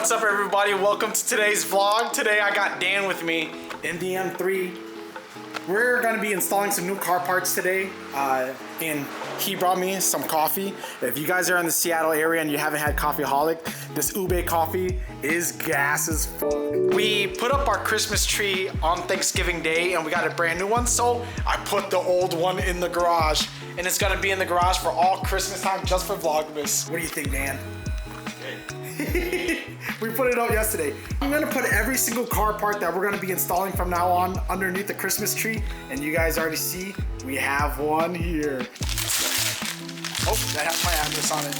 What's up everybody? Welcome to today's vlog. Today I got Dan with me in the M3. We're gonna be installing some new car parts today, and he brought me some coffee. If you guys are in the Seattle area and you haven't had Coffeeholic, this ube coffee is gas as fuck. We put up our Christmas tree on Thanksgiving Day and we got a brand new one, so I put the old one in the garage, and it's gonna be in the garage for all Christmas time just for Vlogmas. What do you think, Dan? We put it out yesterday. I'm gonna put every single car part that we're gonna be installing from now on underneath the Christmas tree, and you guys already see we have one here. Oh, that has my address on it.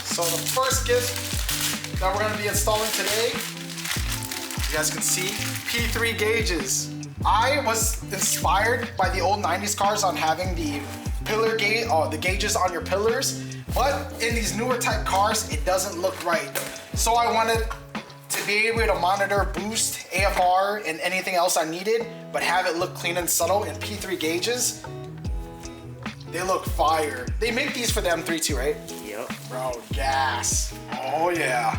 So the first gift that we're gonna be installing today, you guys can see, P3 gauges. I was inspired by the old 90s cars on having the pillar gauge, the gauges on your pillars. But in these newer type cars, it doesn't look right. So I wanted to be able to monitor boost, AFR, and anything else I needed, but have it look clean and subtle in P3 gauges. They look fire. They make these for the M3 too, right? Yep. Bro, gas. Oh yeah.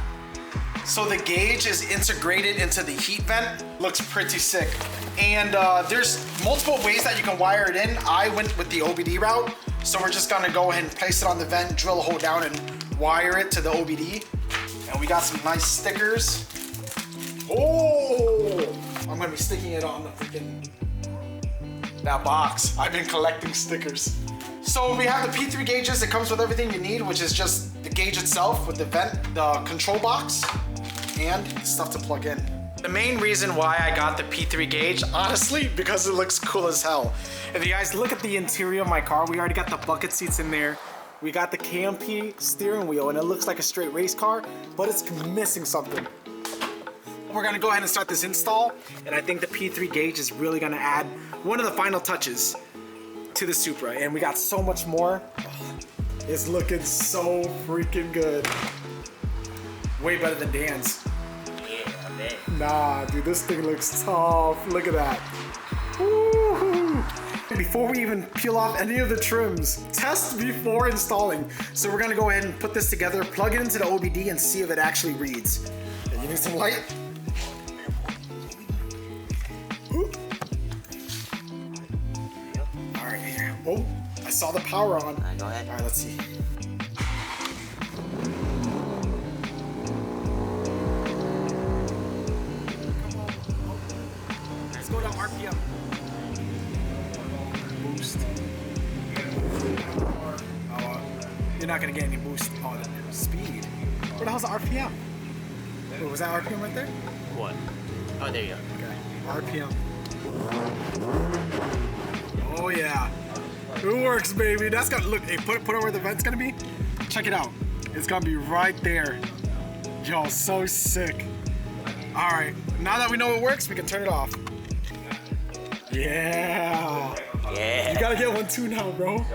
So the gauge is integrated into the heat vent. Looks pretty sick. And there's multiple ways that you can wire it in. I went with the OBD route. So we're just gonna go ahead and place it on the vent, drill a hole down and wire it to the OBD. And we got some nice stickers. Oh! I'm gonna be sticking it on the freaking, that box. I've been collecting stickers. So we have the P3 gauges. It comes with everything you need, which is just the gauge itself with the vent, the control box, and stuff to plug in. The main reason why I got the P3 gauge, honestly, because it looks cool as hell. If you guys look at the interior of my car, we already got the bucket seats in there. We got the KMP steering wheel, and it looks like a straight race car, but it's missing something. We're gonna go ahead and start this install, and I think the P3 gauge is really gonna add one of the final touches to the Supra, and we got so much more. It's looking so freaking good. Way better than Dan's. Nah, dude, this thing looks tough. Look at that. Woo-hoo. Before we even peel off any of the trims, test before installing. So we're gonna go ahead and put this together, plug it into the OBD, and see if it actually reads. You need some light? All right, here. Oh, I saw the power on. All right, go ahead. All right, let's see. Go to RPM. Boost. You're not gonna get any boost on the speed. Where the hell's the RPM? Wait, was that RPM right there? What? Oh, there you go. Okay, RPM. Oh yeah, it works, baby. That's gonna look. Hey, put it where the vent's gonna be. Check it out. It's gonna be right there. Yo, so sick. All right, now that we know it works, we can turn it off. Yeah. Yeah. You gotta get one too now, bro. All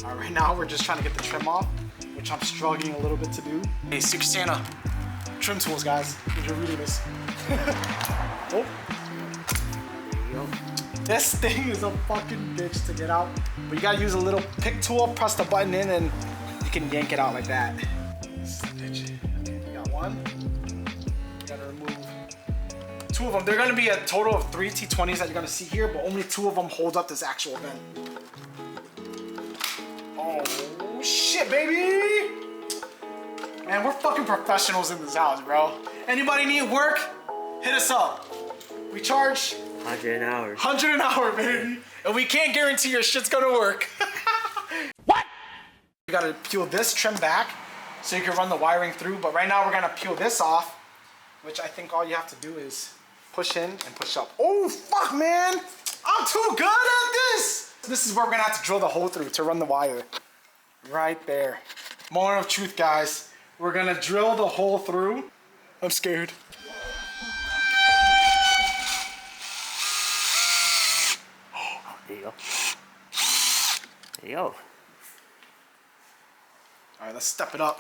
right, right now we're just trying to get the trim off, which I'm struggling a little bit to do. Hey, Secret Santa, trim tools, guys, if you're reading this. Oh. There you go. This thing is a fucking bitch to get out, but you gotta use a little pick tool, press the button in, and you can yank it out like that. This bitch. Okay, we got one. We gotta remove two of them. They're gonna be a total of 3 T20s that you're gonna see here, but only 2 of them hold up this actual vent. Oh shit, baby! Man, we're fucking professionals in this house, bro. Anybody need work? Hit us up. We charge 100 an hour. 100 an hour, baby. And we can't guarantee your shit's gonna work. What? You gotta peel this trim back so you can run the wiring through, but right now we're gonna peel this off, which I think all you have to do is push in and push up. Oh, fuck, man. I'm too good at this. This is where we're gonna have to drill the hole through to run the wire. Right there. Moment of truth, guys. We're gonna drill the hole through. I'm scared. There you go. There you go. All right, let's step it up.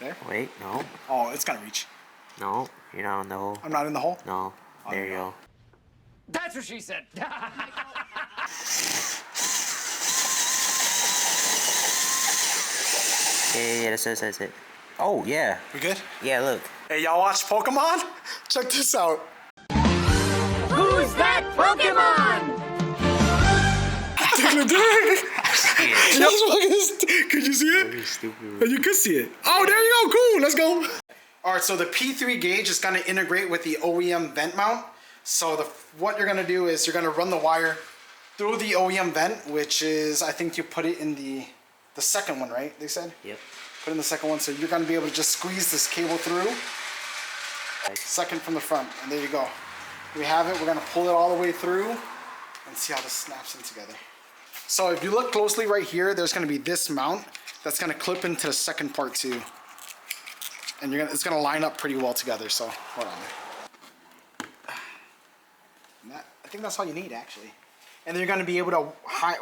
There? Wait, no. Oh, it's gonna reach. No, you're not in the hole. I'm not in the hole? No. Oh, There you go. That's what she said. Yeah, that's it. Oh, yeah. We good? Yeah, look. Hey, y'all watch Pokemon? Check this out. Who's that Pokemon? Could you see it? Stupid. You could see it. Oh, there you go. Cool. Let's go. All right, so the P3 gauge is going to integrate with the OEM vent mount. So what you're going to do is you're going to run the wire through the OEM vent, which is, I think you put it in the second one, right? They said? Yep. Put in the second one, so you're going to be able to just squeeze this cable through. Second from the front, and there you go. We have it. We're going to pull it all the way through and see how this snaps in together. So if you look closely right here, there's going to be this mount that's going to clip into the second part too. And it's going to line up pretty well together, so hold on. I think that's all you need, actually. And then you're going to be able to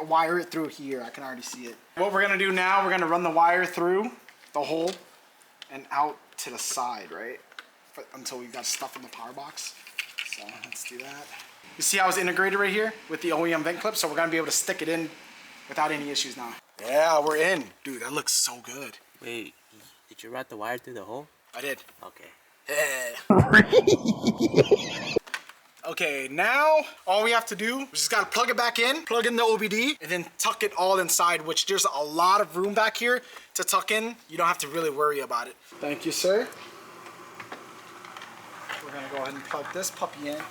wire it through here. I can already see it. What we're going to do now, we're going to run the wire through the hole and out to the side, right? Until we've got stuff in the power box. So let's do that. You see how it's integrated right here with the OEM vent clip? So we're going to be able to stick it in without any issues now. Yeah, we're in. Dude, that looks so good. Wait, did you route the wire through the hole? I did. Okay. Yeah. Okay, now all we have to do is just gotta plug it back in, plug in the OBD, and then tuck it all inside, which there's a lot of room back here to tuck in. You don't have to really worry about it. Thank you, sir. We're gonna go ahead and plug this puppy in.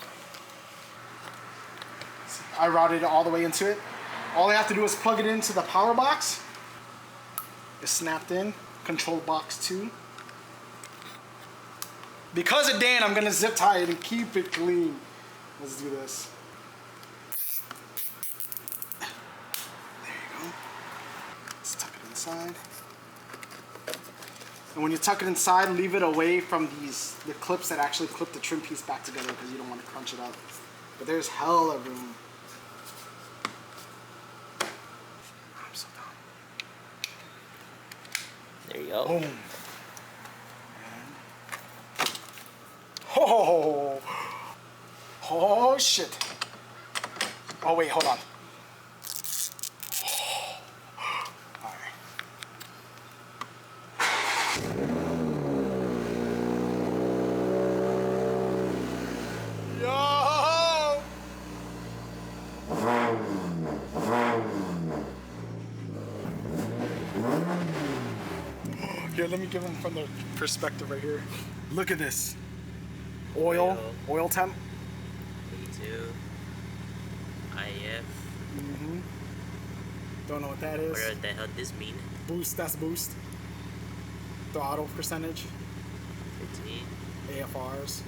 I routed it all the way into it. All I have to do is plug it into the power box. It's snapped in, control box 2. Because of Dan, I'm gonna zip tie it and keep it clean. Let's do this. There you go. Let's tuck it inside. And when you tuck it inside, leave it away from the clips that actually clip the trim piece back together because you don't want to crunch it up. But there's hella room. I'm so dumb. There you go. Boom. Oh, oh shit. Oh wait, hold on. Oh. All right. Yo! Here, let me give him from the perspective right here. Look at this. Oil temp. V2. IF. Don't know what that is. What the hell does this mean? Boost, that's boost. Throttle percentage. 15. AFRs.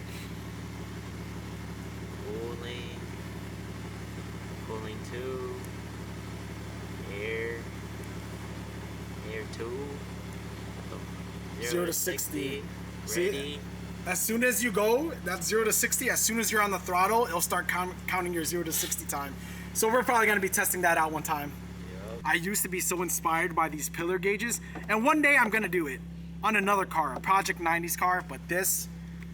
Cooling 2. Air 2. 0 to 60. Ready. See, as soon as you go, that's 0 to 60. As soon as you're on the throttle, it'll start counting your 0 to 60 time. So we're probably gonna be testing that out one time. Yep. I used to be so inspired by these pillar gauges, and one day I'm gonna do it on another car, a Project 90s car, but this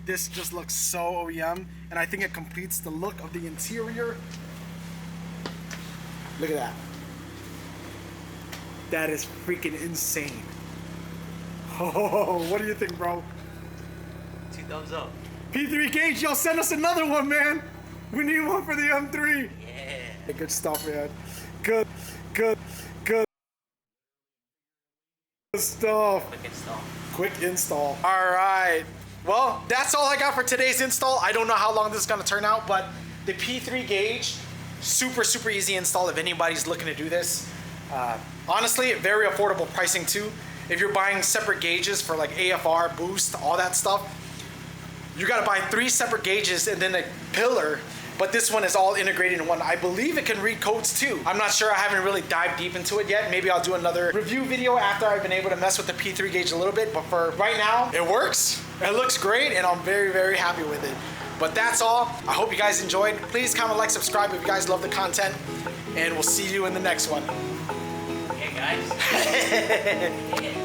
just looks so OEM, and I think it completes the look of the interior. Look at that. That is freaking insane. Oh, what do you think, bro? 2 thumbs up. P3 gauge, yo, send us another one, man. We need one for the M3. Yeah. Good stuff, man. Good stuff. Quick install. Quick install. All right. Well, that's all I got for today's install. I don't know how long this is gonna turn out, but the P3 gauge, super easy install if anybody's looking to do this. Honestly, very affordable pricing too. If you're buying separate gauges for like AFR, boost, all that stuff, you gotta buy 3 separate gauges and then a pillar, but this one is all integrated in one. I believe it can read codes too. I'm not sure, I haven't really dived deep into it yet. Maybe I'll do another review video after I've been able to mess with the P3 gauge a little bit, but for right now, it works. It looks great and I'm very happy with it. But that's all. I hope you guys enjoyed. Please comment, like, subscribe if you guys love the content, and we'll see you in the next one. Hey guys. Yeah.